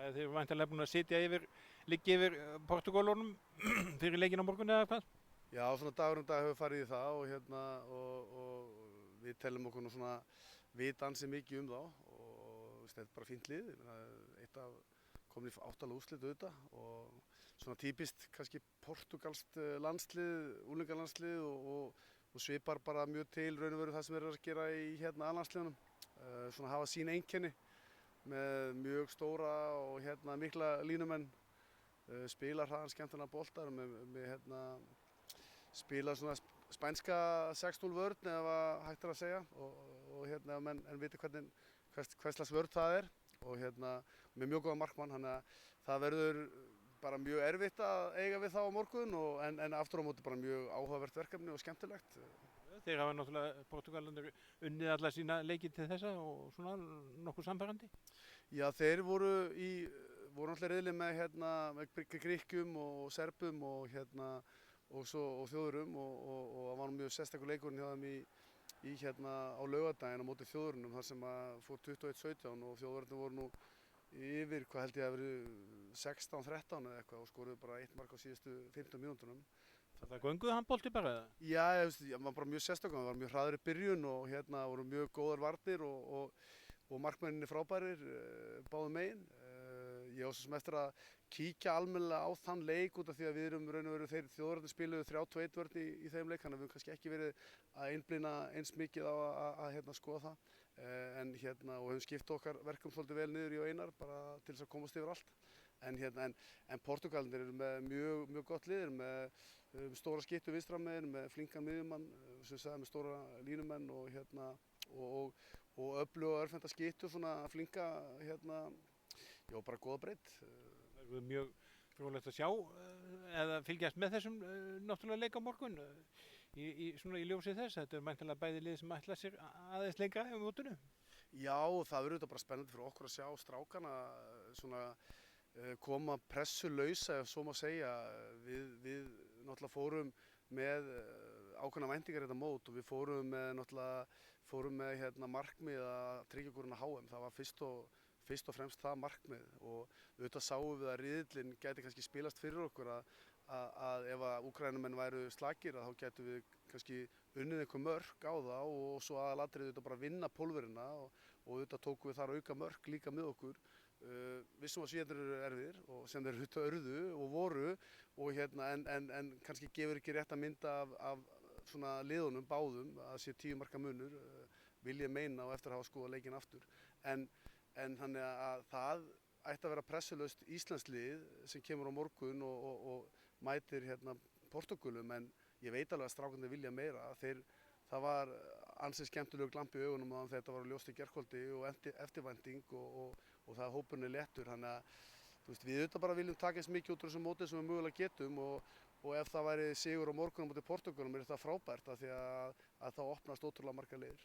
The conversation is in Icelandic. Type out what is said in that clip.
Þið eru væntanlega búin að liggja yfir Portúgölunum fyrir leikinn á morgun eða hvað? Já, svona dagur dag hefur farið í það og við tellum okkur nú svona vita ansi mikið þá og þetta er bara fínt lið. Komin í 8 úrslit auðvitað og svona típist kannski portúgalskt landslið, unglingalandslið og svipar bara mjög til raun og veru það sem er að gera í A-landsliðunum. Svona hafa sín einkenni með mjög stóra og mikla línumenn, spila hraðan skemmtilega boltar með spila svona spænska 6-0 vörn ef hægt er að segja og menn viti hvers slags vörn það er og með mjög góða markmann, þannig að það verður bara mjög erfitt að eiga við þá á morgun en aftur á móti bara mjög áhugavert verkefni og skemmtilegt. Þeir hafa náttúrulega Portúgalarnir unnið alla sína leiki til þessa og svona nokkuð sannfærandi. Já, þeir voru náttúrulega riðli með Grikkjum og Serbum og Þjóðurum og það var mjög sérstakur leikurinn hjá þeim á laugardaginn á móti Þjóðurunum þar sem fór 21-17 og Þjóðverjarnir voru nú yfir, hvað held ég að verið 16-13 eða eitthvað og skoruðu bara 1 mark á síðustu 15 mínútunum. Það gönguðu handbolti bara eða? Já, það var bara mjög sérstakur, það var mjög hraður í byrjun og voru mjög góðar varnir og markmenninni frábærir báðum megin. Ég á svo sem eftir að kíkja almennilega á þann leik út af því að við erum raun og veru þeir Þjóðverjarnir spiluðu 3-2 vörn í þeim leik, þannig að við höfum kannski ekki verið að einblína eins mikið á að skoða það. Og höfum skipt okkar verkum svolítið vel niður í og einar bara til þess að komast yfir allt. En Portúgalarnir eru með mjög gott lið, eru með stóra skyttu vinstra megin, með flinkan miðjumann, sem sagði með stóra línumenn og öfluga og örvhenta skyttu, svona flinka já, bara góða breidd. Það er mjög fróðlegt að sjá eða fylgjast með þessum náttúrulega leik á morgun í ljósi þess. Þetta er mæntanlega bæði lið sem ætla sér aðeins lengra á mótinu. Já, það verður þetta bara spennandi fyrir okkur að sjá strákana svona koma pressulausa, ef svo má segja. Við náttúrulega fórum með ákveðna væntingar þetta mót og við fórum með markmið að tryggja okkur HM. Það var fyrst og fremst það markmið og auðvitað sáum við að riðillinn gæti kannski spilast fyrir okkur að ef að Úkraínumenn væru slakir þá gætum við kannski unnið einhver mörk á það og svo aðalatriðið auðvitað bara vinna pólverina og auðvitað tókum við þar auka mörk líka með okkur. Vissum að Svíarnir eru erfiðir og sem þeir urðu og voru en kannski gefur ekki rétta mynd af svona liðunum báðum að sé 10 marka munur, vil ég meina og eftir að hafa skoðað leikinn aftur. En þannig að það ætti að vera pressulaust íslenskt lið sem kemur á morgun og mætir Portúgölum, en ég veit alveg að strákarnir vilja meira. Það var ansið skemmtilegur glampi í augunum að þetta var ljóst í gærkvöldi og eftirvænting og það hópurinn er léttur. Þannig að við auðvitað bara viljum taka eins mikið út úr þessum móti sem við mögulega getum og ef það væri sigur á morgun á móti Portúgölum er það frábært af því að þá opnast ótrúlega margar leiðir.